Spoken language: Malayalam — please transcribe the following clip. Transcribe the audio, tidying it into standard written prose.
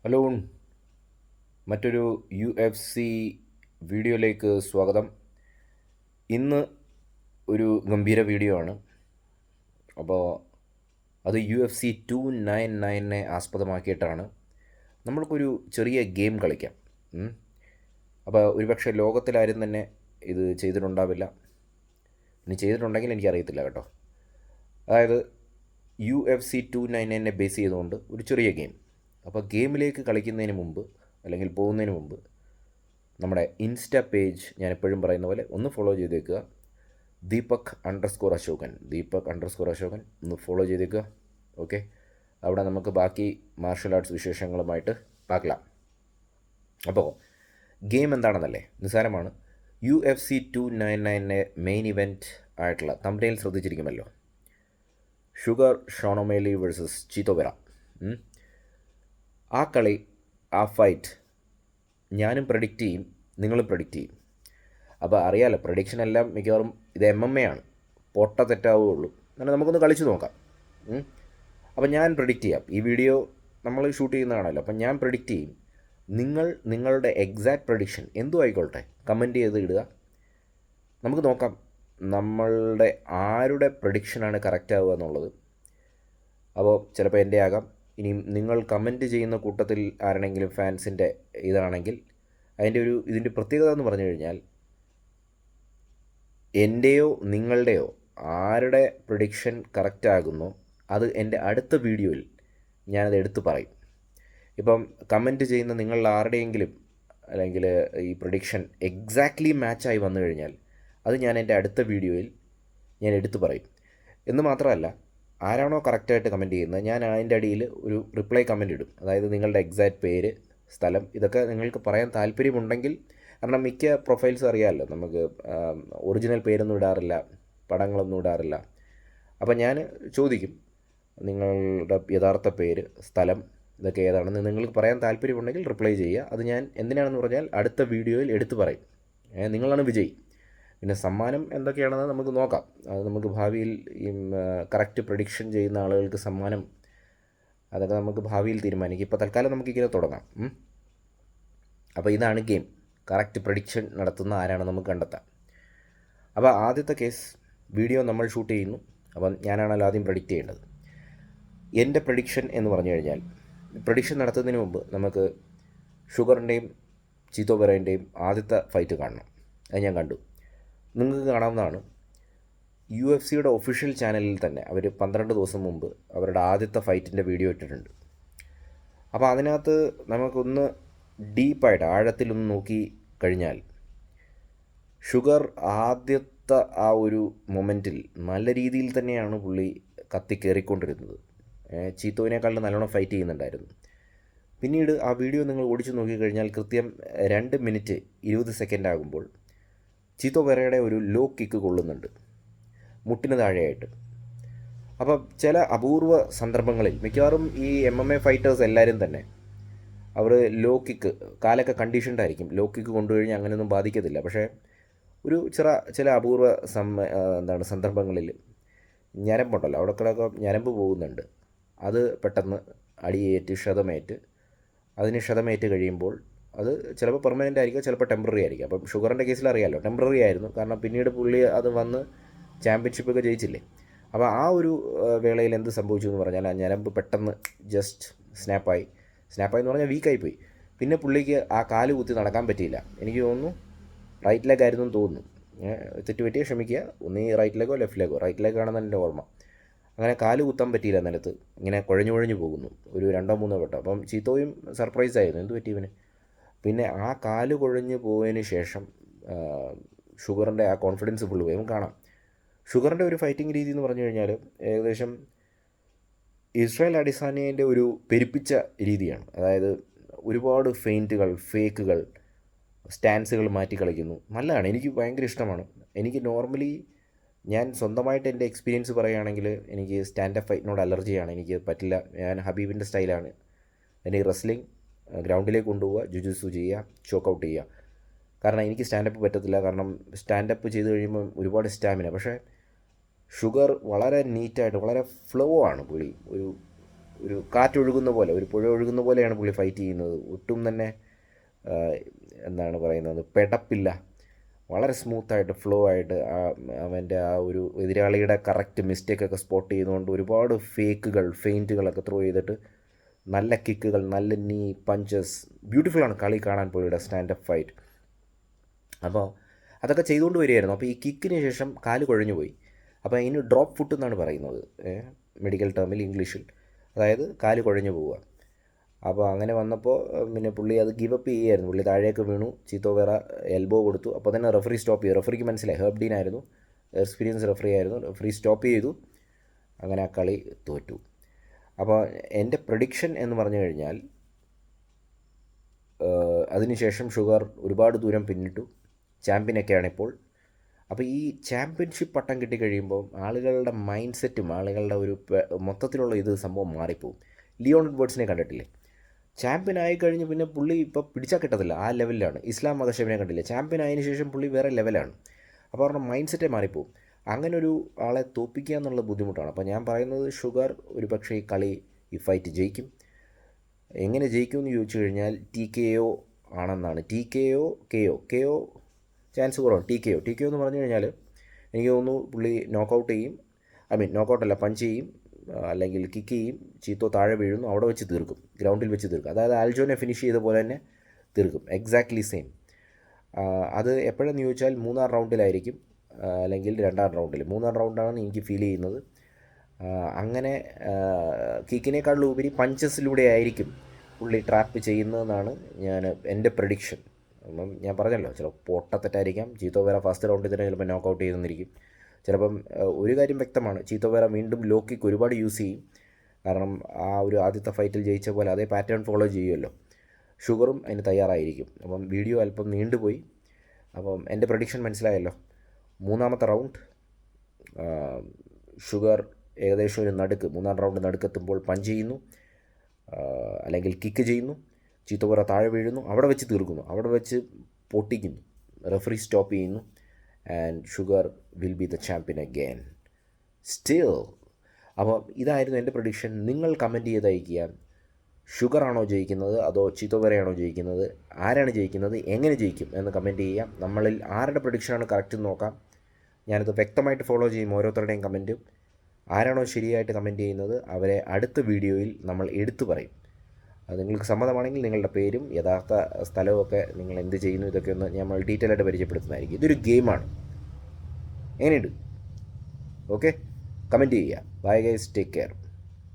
ഹലോ, മറ്റൊരു UFC വീഡിയോയിലേക്ക് സ്വാഗതം. ഇന്ന് ഒരു ഗംഭീര വീഡിയോ ആണ്. അപ്പോൾ അത് UFC 299 ആസ്പദമാക്കിയിട്ടാണ്. നമ്മൾക്കൊരു ചെറിയ ഗെയിം കളിക്കാം. അപ്പോൾ ഒരുപക്ഷെ ലോകത്തിലാരും തന്നെ ഇത് ചെയ്തിട്ടുണ്ടാവില്ല. ഇനി ചെയ്തിട്ടുണ്ടെങ്കിൽ എനിക്കറിയത്തില്ല കേട്ടോ. അതായത് UFC 299 ബേസ് ചെയ്തുകൊണ്ട് ഒരു ചെറിയ ഗെയിം. അപ്പോൾ ഗെയിമിലേക്ക് കളിക്കുന്നതിന് മുമ്പ് അല്ലെങ്കിൽ പോകുന്നതിന് മുമ്പ് നമ്മുടെ ഇൻസ്റ്റാ പേജ് ഞാൻ എപ്പോഴും പറയുന്ന പോലെ ഒന്ന് ഫോളോ ചെയ്തേക്കുക. ദീപക്_അശോകൻ ഒന്ന് ഫോളോ ചെയ്തേക്കുക. ഓക്കെ, അവിടെ നമുക്ക് ബാക്കി മാർഷൽ ആർട്സ് വിശേഷങ്ങളുമായിട്ട് പാക്കലാം. അപ്പോൾ ഗെയിം എന്താണെന്നല്ലേ, നിസ്സാരമാണ്. UFC 299 മെയിൻ ഇവൻറ്റ് ആയിട്ടുള്ള തംബ്നെയിൽ ശ്രദ്ധിച്ചിരിക്കുമല്ലോ. Sugar Sean O'Malley versus Chito Vera. ആ കളി, ആ ഫൈറ്റ് ഞാനും പ്രഡിക്റ്റ് ചെയ്യും, നിങ്ങളും പ്രഡിക്റ്റ് ചെയ്യും. അപ്പോൾ അറിയാമല്ലോ, പ്രഡിക്ഷൻ എല്ലാം മിക്കവാറും ഇത് MMA ആണ്, പൊട്ട തെറ്റാവുകയുള്ളൂ. എന്നാൽ നമുക്കൊന്ന് കളിച്ച് നോക്കാം. അപ്പോൾ ഞാൻ പ്രഡിക്റ്റ് ചെയ്യാം. ഈ വീഡിയോ നമ്മൾ ഷൂട്ട് ചെയ്യുന്നതാണല്ലോ, അപ്പം ഞാൻ പ്രഡിക്റ്റ് ചെയ്യും. നിങ്ങൾ നിങ്ങളുടെ എക്സാക്റ്റ് പ്രഡിക്ഷൻ എന്തും ആയിക്കോട്ടെ കമൻറ്റ് ചെയ്ത് ഇടുക. നമുക്ക് നോക്കാം നമ്മളുടെ ആരുടെ പ്രഡിക്ഷനാണ് കറക്റ്റ് ആവുക എന്നുള്ളത്. അപ്പോൾ ചിലപ്പോൾ എൻ്റെ ആകാം. ഇനിയും നിങ്ങൾ കമൻറ്റ് ചെയ്യുന്ന കൂട്ടത്തിൽ ആരെങ്കിലും ഫാൻസിൻ്റെ ഇതാണെങ്കിൽ ഇതിൻ്റെ പ്രത്യേകത എന്ന് പറഞ്ഞു കഴിഞ്ഞാൽ, എൻ്റെയോ നിങ്ങളുടെയോ ആരുടെ പ്രഡിക്ഷൻ കറക്റ്റ് ആകുന്നോ അത് എൻ്റെ അടുത്ത വീഡിയോയിൽ ഞാനത് എടുത്തു പറയും. ഇപ്പം കമൻറ്റ് ചെയ്യുന്ന നിങ്ങളിൽ ആരുടെയെങ്കിലും അല്ലെങ്കിൽ ഈ പ്രഡിക്ഷൻ എക്സാക്ട്ലി മാച്ചായി വന്നു കഴിഞ്ഞാൽ അത് ഞാൻ എൻ്റെ അടുത്ത വീഡിയോയിൽ ഞാൻ എടുത്തു പറയും. എന്ന് മാത്രമല്ല, ആരാണോ കറക്റ്റായിട്ട് കമൻറ്റ് ചെയ്യുന്നത് ഞാൻ അതിൻ്റെ അടിയിൽ ഒരു റിപ്ലൈ കമൻറ്റ് ഇടും. അതായത് നിങ്ങളുടെ എക്സാക്റ്റ് പേര്, സ്ഥലം, ഇതൊക്കെ നിങ്ങൾക്ക് പറയാൻ താല്പര്യമുണ്ടെങ്കിൽ. കാരണം മിക്ക പ്രൊഫൈൽസ് അറിയാമല്ലോ, നമുക്ക് ഒറിജിനൽ പേരൊന്നും ഇടാറില്ല, പടങ്ങളൊന്നും ഇടാറില്ല. അപ്പം ഞാൻ ചോദിക്കും നിങ്ങളുടെ യഥാർത്ഥ പേര്, സ്ഥലം, ഇതൊക്കെ ഏതാണെന്ന് നിങ്ങൾക്ക് പറയാൻ താല്പര്യമുണ്ടെങ്കിൽ റിപ്ലൈ ചെയ്യുക. അത് ഞാൻ എന്തിനാണെന്ന് പറഞ്ഞാൽ അടുത്ത വീഡിയോയിൽ എടുത്തു പറയും. നിങ്ങളാണ് വിജയി. പിന്നെ സമ്മാനം എന്തൊക്കെയാണെന്ന് നമുക്ക് നോക്കാം. അത് നമുക്ക് ഭാവിയിൽ ഈ കറക്റ്റ് പ്രഡിക്ഷൻ ചെയ്യുന്ന ആളുകൾക്ക് സമ്മാനം, അതൊക്കെ നമുക്ക് ഭാവിയിൽ തീരുമാനിക്കും. ഇപ്പോൾ തൽക്കാലം നമുക്കിങ്ങനെ തുടങ്ങാം. അപ്പോൾ ഇതാണ് ഗെയിം. കറക്റ്റ് പ്രഡിക്ഷൻ നടത്തുന്ന ആരാണെന്ന് നമുക്ക് കണ്ടെത്താം. അപ്പോൾ ആദ്യത്തെ കേസ്, വീഡിയോ നമ്മൾ ഷൂട്ട് ചെയ്യുന്നു. അപ്പം ഞാനാണല്ലോ ആദ്യം പ്രഡിക്റ്റ് ചെയ്യേണ്ടത്. എൻ്റെ പ്രഡിക്ഷൻ എന്ന് പറഞ്ഞു കഴിഞ്ഞാൽ, പ്രഡിക്ഷൻ നടത്തുന്നതിന് മുമ്പ് നമുക്ക് ഷുഗറിൻ്റെയും ചീത്തോ വെറേൻ്റെയും ആദ്യത്തെ ഫൈറ്റ് കാണണം. അത് ഞാൻ കണ്ടു. നിങ്ങൾക്ക് കാണാവുന്നതാണ്. UFCയുടെ ഒഫീഷ്യൽ ചാനലിൽ തന്നെ അവർ 12 ദിവസം മുമ്പ് അവരുടെ ആദ്യത്തെ ഫൈറ്റിൻ്റെ വീഡിയോ ഇട്ടിട്ടുണ്ട്. അപ്പോൾ അതിനകത്ത് നമുക്കൊന്ന് ഡീപ്പായിട്ട് ആഴത്തിലൊന്ന് നോക്കി കഴിഞ്ഞാൽ, ഷുഗർ ആദ്യത്തെ ആ ഒരു മൊമെൻറ്റിൽ നല്ല രീതിയിൽ തന്നെയാണ് പുള്ളി കത്തിക്കേറിക്കൊണ്ടിരുന്നത്. ചീത്തോവിനേക്കാളും നല്ലോണം ഫൈറ്റ് ചെയ്യുന്നുണ്ടായിരുന്നു. പിന്നീട് ആ വീഡിയോ നിങ്ങൾ ഓടിച്ചു നോക്കിക്കഴിഞ്ഞാൽ കൃത്യം 2 മിനിറ്റ് 20 സെക്കൻഡ് ആകുമ്പോൾ ചീത്തോ വെറയുടെ ഒരു ലോ കിക്ക് കൊള്ളുന്നുണ്ട് മുട്ടിന് താഴെയായിട്ട്. അപ്പം ചില അപൂർവ സന്ദർഭങ്ങളിൽ, മിക്കവാറും ഈ MMA ഫൈറ്റേഴ്സ് എല്ലാവരും തന്നെ അവർ ലോ കിക്ക്, കാലൊക്കെ കണ്ടീഷൻഡ് ആയിരിക്കും, ലോ കിക്ക് കൊണ്ടുകഴിഞ്ഞാൽ അങ്ങനെയൊന്നും ബാധിക്കത്തില്ല. പക്ഷേ ഒരു ചില അപൂർവ സന്ദർഭങ്ങളിൽ ഞരമ്പുണ്ടല്ലോ, അവിടെയൊക്കെ ഞരമ്പ് പോകുന്നുണ്ട്. അത് പെട്ടെന്ന് അടിയേറ്റ് ക്ഷതമേറ്റ് കഴിയുമ്പോൾ അത് ചിലപ്പോൾ പെർമനൻ്റ് ആയിരിക്കും, ചിലപ്പോൾ ടെമ്പററി ആയിരിക്കും. അപ്പം ഷുഗറിൻ്റെ കേസിൽ അറിയാമല്ലോ, ടെമ്പററി ആയിരുന്നു. കാരണം പിന്നീട് പുള്ളി അത് വന്ന് ചാമ്പ്യൻഷിപ്പൊക്കെ ജയിച്ചില്ലേ. അപ്പോൾ ആ ഒരു വേളയിൽ എന്ത് സംഭവിച്ചു എന്ന് പറഞ്ഞാൽ, ആ ഞരമ്പ് പെട്ടെന്ന് ജസ്റ്റ് സ്നാപ്പായി എന്ന് പറഞ്ഞാൽ വീക്കായിപ്പോയി. പിന്നെ പുള്ളിക്ക് ആ കാല് കുത്തി നടക്കാൻ പറ്റിയില്ല. എനിക്ക് തോന്നുന്നു റൈറ്റ് ലെഗ് ആയിരുന്നു എന്ന് തോന്നുന്നു. തെറ്റുപറ്റിയെ ക്ഷമിക്കുക. ഒന്നീ റൈറ്റ് ലെഗോ ലെഫ്റ്റ് ലെഗോ, റൈറ്റ് ലെഗാണെന്ന് എൻ്റെ ഓർമ്മ. അങ്ങനെ കാല് കുത്താൻ പറ്റിയില്ല നിലത്ത്, ഇങ്ങനെ കുഴഞ്ഞു പോകുന്നു ഒരു 2-3 വട്ടം. അപ്പം ചീത്തോയും സർപ്രൈസ് ആയിരുന്നു, എന്ത് പറ്റി ഇവന്. പിന്നെ ആ കാല് കുഴഞ്ഞു പോയതിന് ശേഷം ഷുഗറിൻ്റെ ആ കോൺഫിഡൻസ് ഫുള്ള് പോയി. കാണാം ഷുഗറിൻ്റെ ഒരു ഫൈറ്റിംഗ് രീതി എന്ന് പറഞ്ഞു കഴിഞ്ഞാൽ ഏകദേശം ഇസ്രായേൽ അഡിസാനിയൻ്റെ ഒരു പെരുപ്പിച്ച രീതിയാണ്. അതായത് ഒരുപാട് ഫെയിൻറ്റുകൾ, ഫേക്കുകൾ, സ്റ്റാൻസുകൾ മാറ്റി കളിക്കുന്നു. നല്ലതാണ്, എനിക്ക് ഭയങ്കര ഇഷ്ടമാണ്. എനിക്ക് നോർമലി, ഞാൻ സ്വന്തമായിട്ട് എൻ്റെ എക്സ്പീരിയൻസ് പറയുകയാണെങ്കിൽ, എനിക്ക് സ്റ്റാൻഡപ്പ് ഫൈറ്റിനോട് അലർജിയാണ്, എനിക്ക് പറ്റില്ല. ഞാൻ ഹബീബിൻ്റെ സ്റ്റൈലാണ്. എനിക്ക് റെസ്ലിംഗ്, ഗ്രൗണ്ടിലേക്ക് കൊണ്ടുപോവുക, ജുജുത്സു ചെയ്യുക, ചോക്കൗട്ട് ചെയ്യുക. കാരണം എനിക്ക് സ്റ്റാൻഡപ്പ് പറ്റത്തില്ല. കാരണം സ്റ്റാൻഡപ്പ് ചെയ്ത് കഴിയുമ്പോൾ ഒരുപാട് സ്റ്റാമിന. പക്ഷേ ഷുഗർ വളരെ നീറ്റായിട്ട്, വളരെ ഫ്ലോ ആണ് പുള്ളി. ഒരു കാറ്റൊഴുകുന്ന പോലെ, ഒരു പുഴ ഒഴുകുന്ന പോലെയാണ് പുള്ളി ഫൈറ്റ് ചെയ്യുന്നത്. ഒട്ടും തന്നെ എന്താണ് പറയുന്നത്, പെടപ്പില്ല. വളരെ സ്മൂത്തായിട്ട് ഫ്ലോ ആയിട്ട് അവൻ്റെ ആ ഒരു എതിരാളിയുടെ കറക്റ്റ് മിസ്റ്റേക്കൊക്കെ സ്പോട്ട് ചെയ്തുകൊണ്ട് ഒരുപാട് ഫെയിൻറ്റുകളൊക്കെ ത്രോ ചെയ്തിട്ട് നല്ല കിക്കുകൾ, നല്ല നീ പഞ്ചസ്, ബ്യൂട്ടിഫുള്ളാണ് കളി കാണാൻ പുള്ളിയുടെ സ്റ്റാൻഡപ്പ് ഫൈറ്റ്. അപ്പോൾ അതൊക്കെ ചെയ്തുകൊണ്ട് വരികയായിരുന്നു. അപ്പോൾ ഈ കിക്കിന് ശേഷം കാല് കുഴഞ്ഞു പോയി. അപ്പോൾ അതിന് ഡ്രോപ്പ് ഫുട്ട് എന്നാണ് പറയുന്നത് മെഡിക്കൽ ടേമിൽ, ഇംഗ്ലീഷിൽ. അതായത് കാല് കുഴഞ്ഞു പോവുക. അപ്പോൾ അങ്ങനെ വന്നപ്പോൾ പിന്നെ പുള്ളി അത് ഗിവപ്പ് ചെയ്യുമായിരുന്നു. പുള്ളി താഴേക്ക് വീണു, ചീത്തോ വേറെ എൽബോ കൊടുത്തു. അപ്പോൾ തന്നെ റെഫറി സ്റ്റോപ്പ് ചെയ്തു. റെഫറിക്ക് മനസ്സിലായി, ഹെർബ് ഡീൻ ആയിരുന്നു, എക്സ്പീരിയൻസ് റെഫറി ആയിരുന്നു. റെഫറി സ്റ്റോപ്പ് ചെയ്തു. അങ്ങനെ ആ കളി തോറ്റു. അപ്പോൾ എൻ്റെ പ്രഡിക്ഷൻ എന്ന് പറഞ്ഞു കഴിഞ്ഞാൽ അതിനുശേഷം ഷുഗർ ഒരുപാട് ദൂരം പിന്നിട്ടു, ചാമ്പ്യനൊക്കെയാണ് ഇപ്പോൾ. അപ്പോൾ ഈ ചാമ്പ്യൻഷിപ്പ് പട്ടം കിട്ടിക്കഴിയുമ്പോൾ ആളുകളുടെ മൈൻഡ് സെറ്റും ആളുകളുടെ ഒരു മൊത്തത്തിലുള്ള ഇത് സംഭവം മാറിപ്പോവും. ലിയോൺ എഡ്വേർഡ്സിനെ കണ്ടിട്ടില്ലേ? ചാമ്പ്യൻ ആയിക്കഴിഞ്ഞ് പിന്നെ പുള്ളി ഇപ്പോൾ പിടിച്ചാൽ കിട്ടത്തില്ല, ആ ലെവലിലാണ്. ഇസ്ലാം മകശേവിനെ കണ്ടില്ലേ? ചാമ്പ്യൻ ആയതിനു ശേഷം പുള്ളി വേറെ ലെവലാണ്. അപ്പോൾ അവരുടെ മൈൻഡ് സെറ്റേ മാറിപ്പോവും. അങ്ങനെ ഒരു ആളെ തോൽപ്പിക്കുക എന്നുള്ള ബുദ്ധിമുട്ടാണ്. അപ്പോൾ ഞാൻ പറയുന്നത് ഷുഗർ ഒരു പക്ഷേ ഈ കളി, ഈ ഫൈറ്റ് ജയിക്കും. എങ്ങനെ ജയിക്കുമെന്ന് ചോദിച്ചു കഴിഞ്ഞാൽ TKO ആണെന്നാണ്. KO ചാൻസ് കുറവാണ്. TKO എന്ന് പറഞ്ഞു കഴിഞ്ഞാൽ എനിക്ക് തോന്നുന്നു പുള്ളി നോക്കൗട്ട് ചെയ്യും. നോക്കൗട്ടല്ല, പഞ്ച് ചെയ്യും, അല്ലെങ്കിൽ കിക്ക് ചെയ്യും, ചീത്തോ താഴെ വീഴുന്നു, അവിടെ വെച്ച് തീർക്കും, ഗ്രൗണ്ടിൽ വെച്ച് തീർക്കും. അതായത് ആൽജോനെ ഫിനിഷ് ചെയ്ത പോലെ തന്നെ തീർക്കും, എക്സാക്ട്ലി സെയിം. അത് എപ്പോഴെന്ന് ചോദിച്ചാൽ 3-ാം റൗണ്ടിലായിരിക്കും, അല്ലെങ്കിൽ 2-ാം റൗണ്ടിൽ. 3-ാം റൗണ്ടാണെന്ന് എനിക്ക് ഫീൽ ചെയ്യുന്നത്. അങ്ങനെ കിക്കിനേക്കാളും ഉപരി പഞ്ചസിലൂടെ ആയിരിക്കും പുള്ളി ട്രാപ്പ് ചെയ്യുന്നതെന്നാണ് എൻ്റെ പ്രഡിക്ഷൻ. അപ്പം ഞാൻ പറഞ്ഞല്ലോ, ചിലപ്പോൾ പൊട്ടത്തെറ്റായിരിക്കാം. ചീത്തോ വേറെ ഫസ്റ്റ് റൗണ്ടിൽ തന്നെ ചിലപ്പോൾ നോക്കൗട്ട് ചെയ്തെന്നിരിക്കും. ചിലപ്പം ഒരു കാര്യം വ്യക്തമാണ്, ചീത്തോ വേറെ വീണ്ടും ലോ കിക്ക് ഒരുപാട് യൂസ് ചെയ്യും. കാരണം ആ ഒരു ആദ്യത്തെ ഫൈറ്റിൽ ജയിച്ച പോലെ അതേ പാറ്റേൺ ഫോളോ ചെയ്യുമല്ലോ. ഷുഗറും അതിന് തയ്യാറായിരിക്കും. അപ്പം വീഡിയോ അല്പം നീണ്ടുപോയി. അപ്പം എൻ്റെ പ്രഡിക്ഷൻ മനസ്സിലായല്ലോ. 3-ാമത്തെ റൗണ്ട് ഷുഗർ ഏകദേശം ഒരു 3-ാം റൗണ്ട് നടുക്കെത്തുമ്പോൾ പഞ്ച് ചെയ്യുന്നു, അല്ലെങ്കിൽ കിക്ക് ചെയ്യുന്നു, ചീത്തോപുറ താഴെ വീഴുന്നു, അവിടെ വെച്ച് തീർക്കുന്നു, അവിടെ വെച്ച് പൊട്ടിക്കുന്നു, റെഫറി സ്റ്റോപ്പ് ചെയ്യുന്നു, and sugar will be the champion again still. അപ്പോൾ ഇതായിരുന്നു എൻ്റെ പ്രഡിക്ഷൻ. നിങ്ങൾ കമൻറ്റ് ചെയ്ത് അയക്കുക, ഷുഗറാണോ ജയിക്കുന്നത് അതോ ചീത്തോപുരയാണോ ജയിക്കുന്നത്, ആരാണ് ജയിക്കുന്നത്, എങ്ങനെ ജയിക്കും എന്ന് കമൻറ്റ് ചെയ്യാം. നമ്മളിൽ ആരുടെ പ്രഡിക്ഷനാണ് കറക്റ്റ് എന്ന് നോക്കാം. ഞാനത് വ്യക്തമായിട്ട് ഫോളോ ചെയ്യും ഓരോരുത്തരുടെയും കമൻറ്റും. ആരാണോ ശരിയായിട്ട് കമൻറ്റ് ചെയ്യുന്നത് അവരെ അടുത്ത വീഡിയോയിൽ നമ്മൾ എടുത്തു പറയും. അത് നിങ്ങൾക്ക് സമ്മതമാണെങ്കിൽ നിങ്ങളുടെ പേരും യഥാർത്ഥ സ്ഥലവുമൊക്കെ നിങ്ങൾ എന്ത് ചെയ്യുന്നു ഇതൊക്കെ ഒന്ന് നമ്മൾ ഡീറ്റെയിൽ ആയിട്ട് പരിചയപ്പെടുത്തുന്നതായിരിക്കും. ഇതൊരു ഗെയിമാണ്. എങ്ങനെയുണ്ട്? ഓക്കെ, കമൻറ്റ് ചെയ്യുക. Bye guys, take care.